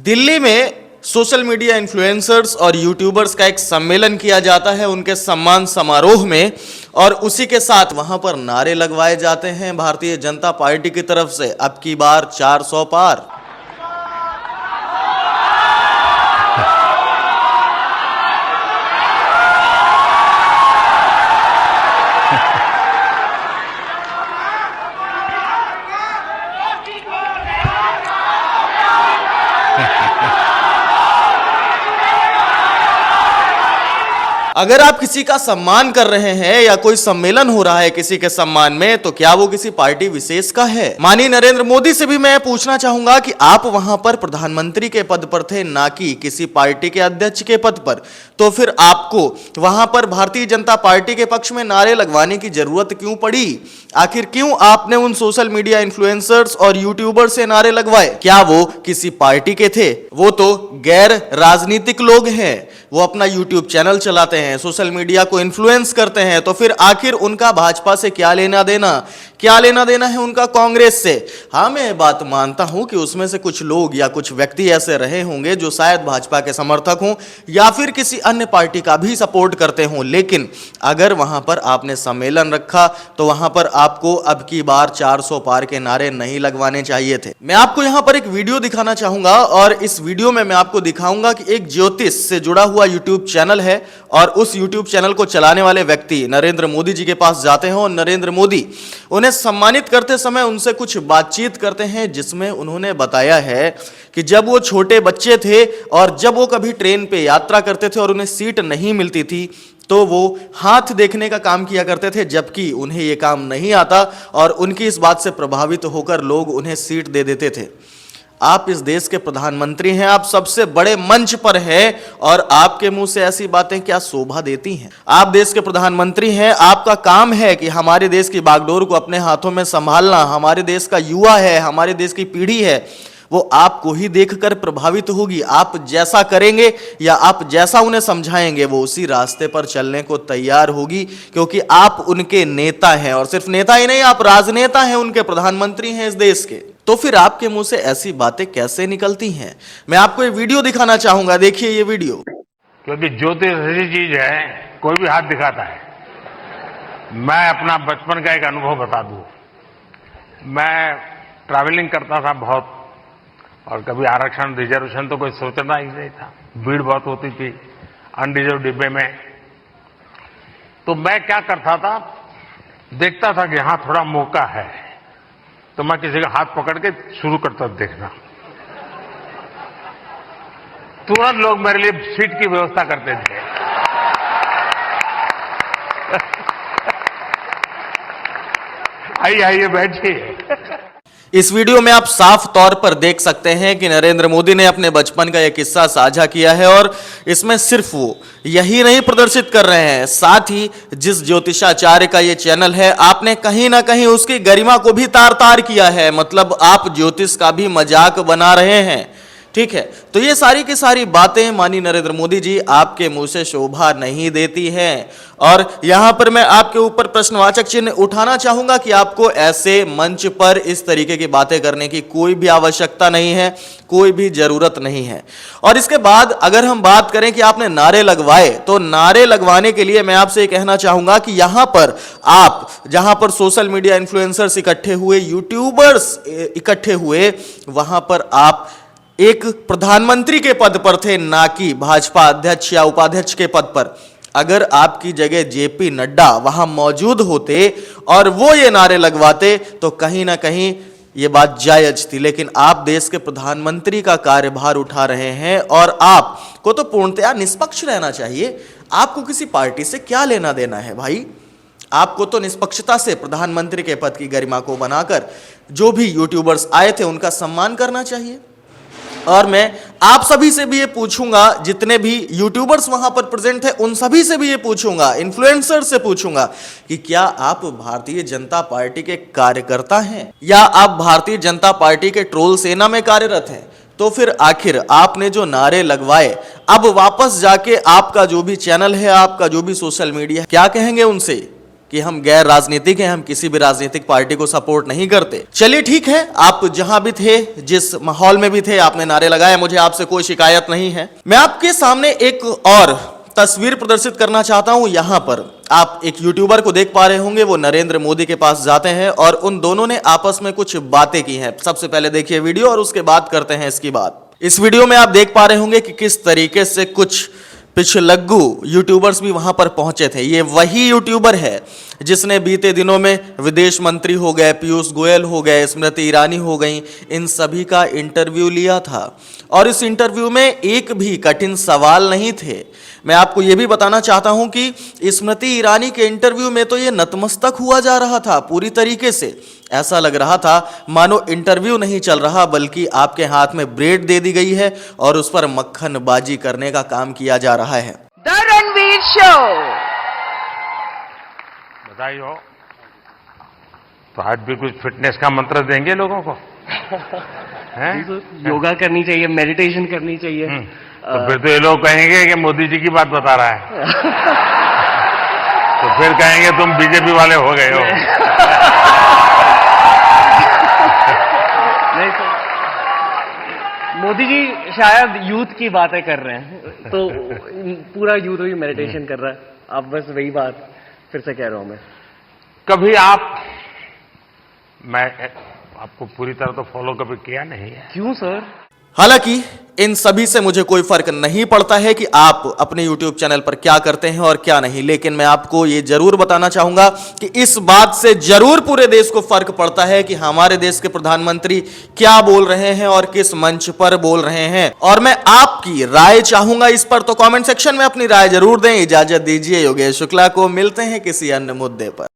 दिल्ली में social media influencers और YouTubers का एक सम्मेलन किया जाता है उनके सम्मान समारोह में, और उसी के साथ वहां पर नारे लगवाए जाते हैं भारतीय जनता पार्टी की तरफ से, अब की बार 400 पार। अगर आप किसी का सम्मान कर रहे हैं या कोई सम्मेलन हो रहा है किसी के सम्मान में, तो क्या वो किसी पार्टी विशेष का है? माननीय नरेंद्र मोदी से भी मैं पूछना चाहूंगा कि आप वहां पर प्रधानमंत्री के पद पर थे, ना कि किसी पार्टी के अध्यक्ष के पद पर, तो फिर आपको वहां पर भारतीय जनता पार्टी के पक्ष में नारे लगवाने की जरूरत क्यों पड़ी? आखिर क्यों आपने उन सोशल मीडिया इन्फ्लुएंसर्स और यूट्यूबर्स से नारे लगवाए? क्या वो किसी पार्टी के थे? वो तो गैर राजनीतिक लोग हैं, वो अपना यूट्यूब चैनल चलाते हैं, सोशल मीडिया को इन्फ्लुएंस करते हैं, तो फिर आखिर उनका भाजपा से क्या लेना देना? क्या लेना देना है उनका कांग्रेस से? हाँ, मैं बात मानता हूं कि उसमें से कुछ लोग या कुछ व्यक्ति ऐसे रहे होंगे जो शायद भाजपा के समर्थक हों या फिर किसी अन्य पार्टी का भी सपोर्ट करते हों, लेकिन अगर वहां पर आपने सम्मेलन रखा तो वहां पर आपको अब की बार 400 पार के नारे नहीं लगवाने चाहिए थे। मैं आपको यहां पर एक वीडियो दिखाना चाहूंगा, और इस वीडियो में मैं आपको दिखाऊंगा कि एक ज्योतिष से जुड़ा हुआ यूट्यूब चैनल है, और उस यूट्यूब चैनल को चलाने वाले व्यक्ति नरेंद्र मोदी जी के पास जाते हैं और नरेंद्र मोदी उन्हें सम्मानित करते समय उनसे कुछ बातचीत करते हैं, जिसमें उन्होंने बताया है कि जब वो छोटे बच्चे थे और जब वो कभी ट्रेन पे यात्रा करते थे और उन्हें सीट नहीं मिलती थी, तो वो हाथ देखने का काम किया करते थे, जबकि उन्हें ये काम नहीं आता, और उनकी इस बात से प्रभावित होकर लोग उन्हें सीट दे देते थे। आप इस देश के प्रधानमंत्री हैं, आप सबसे बड़े मंच पर हैं, और आपके मुंह से ऐसी बातें क्या शोभा देती हैं? आप देश के प्रधानमंत्री हैं, आपका काम है कि हमारे देश की बागडोर को अपने हाथों में संभालना। हमारे देश का युवा है, हमारे देश की पीढ़ी है, वो आपको ही देखकर प्रभावित होगी। आप जैसा करेंगे या आप जैसा उन्हें समझाएंगे, वो उसी रास्ते पर चलने को तैयार होगी, क्योंकि आप उनके नेता हैं, और सिर्फ नेता ही नहीं, आप राजनेता हैं, उनके प्रधानमंत्री हैं इस देश के। तो फिर आपके मुंह से ऐसी बातें कैसे निकलती हैं? मैं आपको ये वीडियो दिखाना चाहूंगा, देखिए ये वीडियो। क्योंकि ज्योतिष ऐसी चीज है, कोई भी हाथ दिखाता है। मैं अपना बचपन का एक अनुभव बता दूं। मैं ट्रैवलिंग करता था बहुत, और कभी आरक्षण रिजर्वेशन तो कोई सोचना ही नहीं था, भीड़ बहुत होती थी अनरिजर्व डिब्बे में। तो मैं क्या करता था, देखता था कि यहां थोड़ा मौका है, तो मैं किसी का हाथ पकड़ के शुरू करता देखना। तुरंत लोग मेरे लिए सीट की व्यवस्था करते थे। आइए आइए बैठिए। इस वीडियो में आप साफ तौर पर देख सकते हैं कि नरेंद्र मोदी ने अपने बचपन का एक किस्सा साझा किया है, और इसमें सिर्फ वो यही नहीं प्रदर्शित कर रहे हैं, साथ ही जिस ज्योतिषाचार्य का ये चैनल है, आपने कहीं ना कहीं उसकी गरिमा को भी तार तार किया है। मतलब आप ज्योतिष का भी मजाक बना रहे हैं, ठीक है? तो ये सारी की सारी बातें माननीय नरेंद्र मोदी जी आपके मुंह से शोभा नहीं देती हैं, और यहां पर मैं आपके ऊपर प्रश्नवाचक चिन्ह उठाना चाहूंगा कि आपको ऐसे मंच पर इस तरीके की बातें करने की कोई भी आवश्यकता नहीं है, कोई भी जरूरत नहीं है। और इसके बाद अगर हम बात करें कि आपने नारे लगवाए, तो नारे लगवाने के लिए मैं आपसे कहना चाहूंगा कि यहां पर आप जहां पर सोशल मीडिया इन्फ्लुएंसर्स इकट्ठे हुए, यूट्यूबर्स इकट्ठे हुए, वहां पर आप एक प्रधानमंत्री के पद पर थे, ना कि भाजपा अध्यक्ष या उपाध्यक्ष के पद पर। अगर आपकी जगह जेपी नड्डा वहां मौजूद होते और वो ये नारे लगवाते, तो कहीं ना कहीं ये बात जायज थी, लेकिन आप देश के प्रधानमंत्री का कार्यभार उठा रहे हैं, और आपको तो पूर्णतया निष्पक्ष रहना चाहिए। आपको किसी पार्टी से क्या लेना देना है भाई? आपको तो निष्पक्षता से प्रधानमंत्री के पद की गरिमा को बनाकर जो भी यूट्यूबर्स आए थे उनका सम्मान करना चाहिए। और मैं आप सभी से भी ये पूछूंगा, जितने भी यूट्यूबर्स वहां पर प्रेजेंट हैं उन सभी से भी ये पूछूंगा, इन्फ्लुएंसर से पूछूंगा कि क्या आप भारतीय जनता पार्टी के कार्यकर्ता हैं या आप भारतीय जनता पार्टी के ट्रोल सेना में कार्यरत हैं? तो फिर आखिर आपने जो नारे लगवाए, अब वापस जाके आपका जो भी चैनल है, आपका जो भी सोशल मीडिया है, क्या कहेंगे उनसे? कि हम गैर राजनीतिक हैं, हम किसी भी राजनीतिक पार्टी को सपोर्ट नहीं करते। चलिए ठीक है, आप जहां भी थे, जिस माहौल में भी थे, आपने नारे लगाए, मुझे आपसे कोई शिकायत नहीं है। मैं आपके सामने एक और तस्वीर प्रदर्शित करना चाहता हूं। यहां पर आप एक यूट्यूबर को देख पा रहे होंगे, वो नरेंद्र मोदी के पास जाते हैं और उन दोनों ने आपस में कुछ बातें की हैं। सबसे पहले देखिए वीडियो और उसके बाद करते हैं इसकी बात। इस वीडियो में आप देख पा रहे होंगे कि किस तरीके से कुछ पिछलग्गू यूट्यूबर्स भी वहां पर पहुंचे थे। ये वही यूट्यूबर है जिसने बीते दिनों में विदेश मंत्री हो गए, पीयूष गोयल हो गए, स्मृति ईरानी हो गई, इन सभी का इंटरव्यू लिया था और इस इंटरव्यू में एक भी कठिन सवाल नहीं थे। मैं आपको यह भी बताना चाहता हूं कि स्मृति ईरानी के इंटरव्यू में तो ये नतमस्तक हुआ जा रहा था पूरी तरीके से। ऐसा लग रहा था मानो इंटरव्यू नहीं चल रहा, बल्कि आपके हाथ में ब्रेड दे दी गई है और उस पर मक्खनबाजी करने का काम किया जा रहा है। The Ranveer show. बधाई हो। तो आज भी कुछ फिटनेस का मंत्र देंगे लोगों को? हैं? योगा करनी चाहिए, मेडिटेशन करनी चाहिए। तो फिर तो ये लोग कहेंगे कि मोदी जी की बात बता रहा है। तो फिर कहेंगे तुम बीजेपी वाले हो गए हो। नहीं सर, मोदी जी शायद यूथ की बातें कर रहे हैं, तो पूरा यूथ भी मेडिटेशन कर रहा है। आप बस वही बात फिर से कह रहा हूं मैं। कभी मैं आपको पूरी तरह तो फॉलो कभी किया नहीं है। क्यों सर? हालांकि इन सभी से मुझे कोई फर्क नहीं पड़ता है कि आप अपने YouTube चैनल पर क्या करते हैं और क्या नहीं, लेकिन मैं आपको ये जरूर बताना चाहूंगा कि इस बात से जरूर पूरे देश को फर्क पड़ता है कि हमारे देश के प्रधानमंत्री क्या बोल रहे हैं और किस मंच पर बोल रहे हैं। और मैं आपकी राय चाहूंगा इस पर, तो कमेंट सेक्शन में अपनी राय जरूर दें। इजाजत दीजिए योगेश शुक्ला को, मिलते हैं किसी अन्य मुद्दे पर।